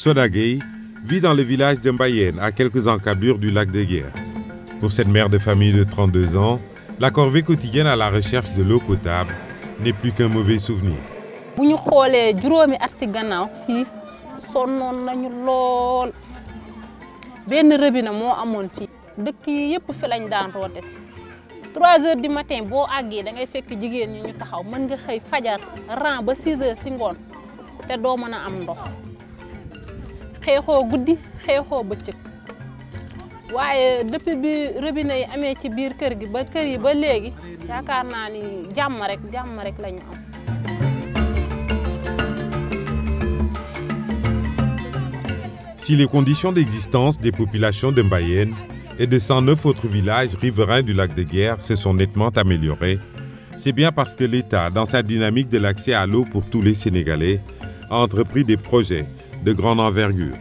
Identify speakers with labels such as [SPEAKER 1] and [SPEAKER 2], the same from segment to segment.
[SPEAKER 1] Soda Gueye vit dans le village de Mbayène, à quelques encablures du lac de Guiers. Pour cette mère de famille de 32 ans, la corvée quotidienne à la recherche de l'eau potable n'est plus qu'un mauvais souvenir.
[SPEAKER 2] Bu ñu xoolee juróomi at si gannaaw fii sonnoon nañu lool benn robinet moo amoon fii dëkk yi yëpp fi lañ daan roote si 3 heures du matin boo àggee da ngay fekk jigéen ñi ñu taxaw mën nga xëy fajar ran ba 6 heures si ngoon te doo mën a am ndox xeexoo guddi xeexoo bëccëg waaye depuis bi robinet yi amee ci biir kër gi ba kër yi ba léegi yaakaar naa ni jàmm rek lañu am.
[SPEAKER 1] Si les conditions d'existence des populations de Mbayène et de 109 autres villages riverains du lac de Guiers se sont nettement améliorés, c'est bien parce que l'État, dans sa dynamique de l'accès à l'eau pour tous les Sénégalais, a entrepris des projets de grande envergure.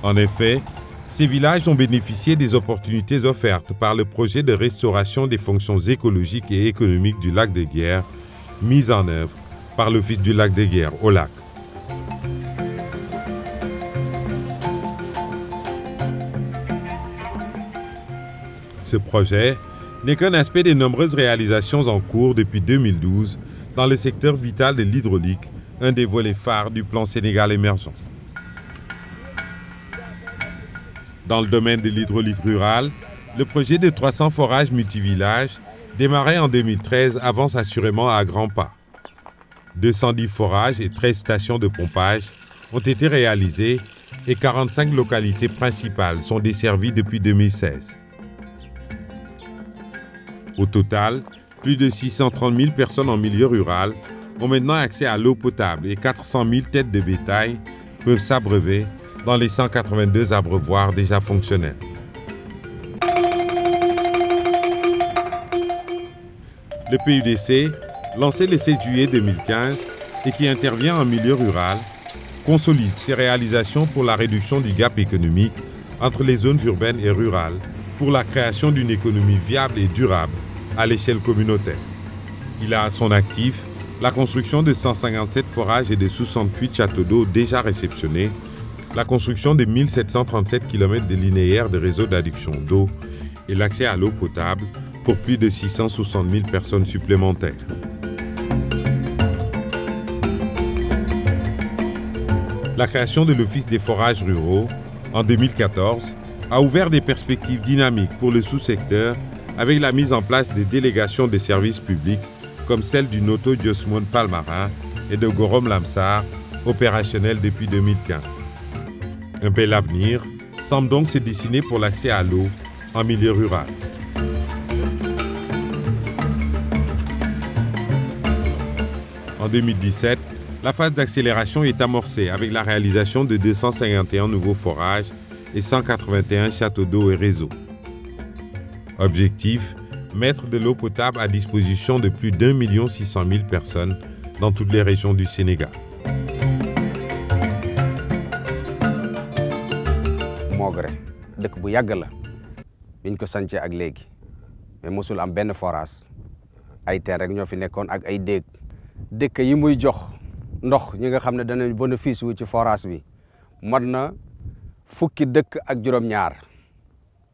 [SPEAKER 1] En effet, ces villages ont bénéficié des opportunités offertes par le projet de restauration des fonctions écologiques et économiques du lac de Guiers, mis en œuvre par l'Office du lac de Guiers, OLAC. Ce projet n'est qu'un aspect des nombreuses réalisations en cours depuis 2012 dans le secteur vital de l'hydraulique, un des volets phares du plan Sénégal émergent. Dans le domaine de l'hydraulique rurale, le projet de 300 forages multivillages, démarré en 2013, avance assurément à grands pas. 210 forages et 13 stations de pompage ont été réalisées et 45 localités principales sont desservies depuis 2016. Au total, plus de 630 000 personnes en milieu rural ont maintenant accès à l'eau potable et 400 000 têtes de bétail peuvent s'abreuver dans les 182 abreuvoirs déjà fonctionnels. Le PUDC, lancé le 7 juillet 2015 et qui intervient en milieu rural, consolide ses réalisations pour la réduction du gap économique entre les zones urbaines et rurales, pour la création d'une économie viable et durable à l'échelle communautaire. Il a à son actif la construction de 157 forages et de 68 châteaux d'eau déjà réceptionnés, la construction de 1737 km de linéaires de réseaux d'adduction d'eau et l'accès à l'eau potable pour plus de 660 000 personnes supplémentaires. La création de l'Office des forages ruraux, en 2014, a ouvert des perspectives dynamiques pour le sous-secteur avec la mise en place des délégations de services publics comme celle du Noto Diosmone Palmarin et de Gorom Lamsar, opérationnelles depuis 2015. Un bel avenir semble donc se dessiner pour l'accès à l'eau en milieu rural. En 2017, la phase d'accélération est amorcée avec la réalisation de 251 nouveaux forages et 181 châteaux d'eau et réseaux. Objectif, mettre de l'eau potable à disposition de plus d'1 600 000 personnes dans toutes les régions du Sénégal.
[SPEAKER 3] Mogre dëkk bu yàgg la biñ ko sancee ak léegi mais mosul am benn forage ay teen rek ñoo fi nekkoon ak ay déeg dëkk yi muy jox ndox ñi nga xam ne danañ bénéfice wu ci forage bi mat na fukki dëkk ak juróom-ñaar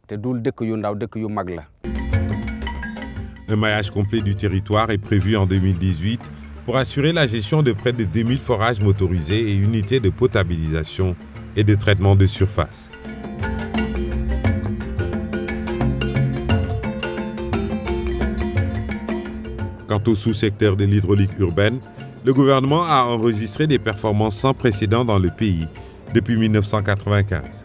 [SPEAKER 3] te dul dëkk yu ndaw dëkk yu mag la.
[SPEAKER 1] Un maillage complet du territoire est prévu en 2018 pour assurer la gestion de près de 2000 forages motorisés et unités de potabilisation et de traitement de surface. Quant au sous-secteur de l'hydraulique urbaine, le gouvernement a enregistré des performances sans précédent dans le pays depuis 1995.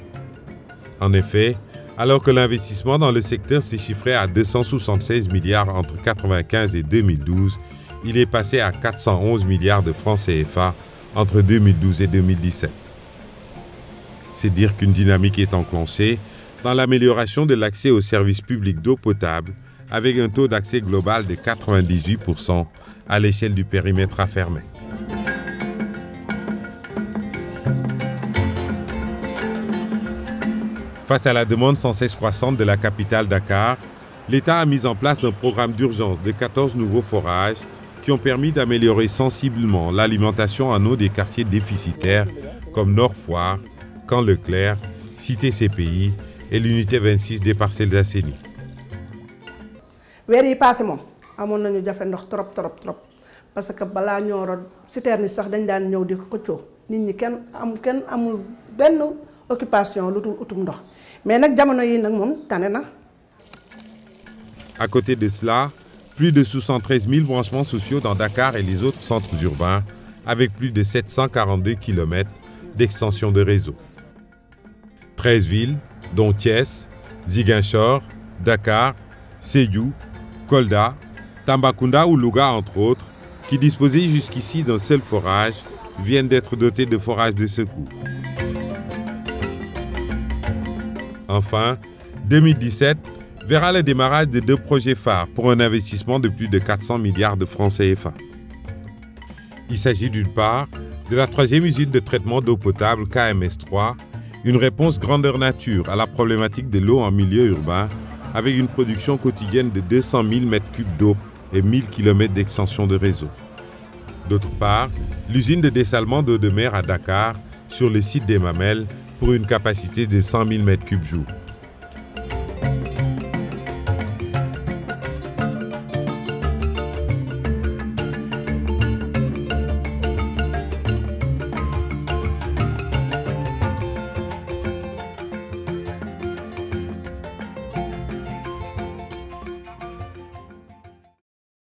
[SPEAKER 1] En effet, alors que l'investissement dans le secteur s'est chiffré à 276 milliards entre 1995 et 2012, il est passé à 411 milliards de francs CFA entre 2012 et 2017. C'est dire qu'une dynamique est enclenchée dans l'amélioration de l'accès aux services publics d'eau potable avec un taux d'accès global de 98% à l'échelle du périmètre affermé. Face à la demande sans cesse croissante de la capitale Dakar, l'État a mis en place un programme d'urgence de 14 nouveaux forages qui ont permis d'améliorer sensiblement l'alimentation en eau des quartiers déficitaires comme Nord-Foire, Camp Leclerc, Cité CPI et l'unité 26 des Parcelles Assainies.
[SPEAKER 4] weer yi passé moom amoon nañu jafe ndox trop parce que balaa ñoo rod citerne sax dañ daan ñëw di xëccoo nit ñi kenn amul benn occupation lu dul utum ndox mais nag jamono yi nag moom tane na.
[SPEAKER 1] À côté de cela, plus de 73 000 branchements sociaux dans Dakar et les autres centres urbains, avec plus de 742 km d'extension de réseau. 13 villes, dont Thiès, Ziguinchor, Dakar, Sédhiou, Kolda, Tambacounda ou Louga entre autres, qui disposaient jusqu'ici d'un seul forage, viennent d'être dotés de forages de secours. Enfin, 2017 verra le démarrage de 2 projets phares pour un investissement de plus de 400 milliards de francs CFA. Il s'agit d'une part de la 3e usine de traitement d'eau potable KMS3, une réponse grandeur nature à la problématique de l'eau en milieu urbain, avec une production quotidienne de 200 000 m3 d'eau et 1000 km d'extension de réseau. D'autre part, l'usine de dessalement d'eau de mer à Dakar, sur le site des Mamelles, pour une capacité de 100 000 m3 jour.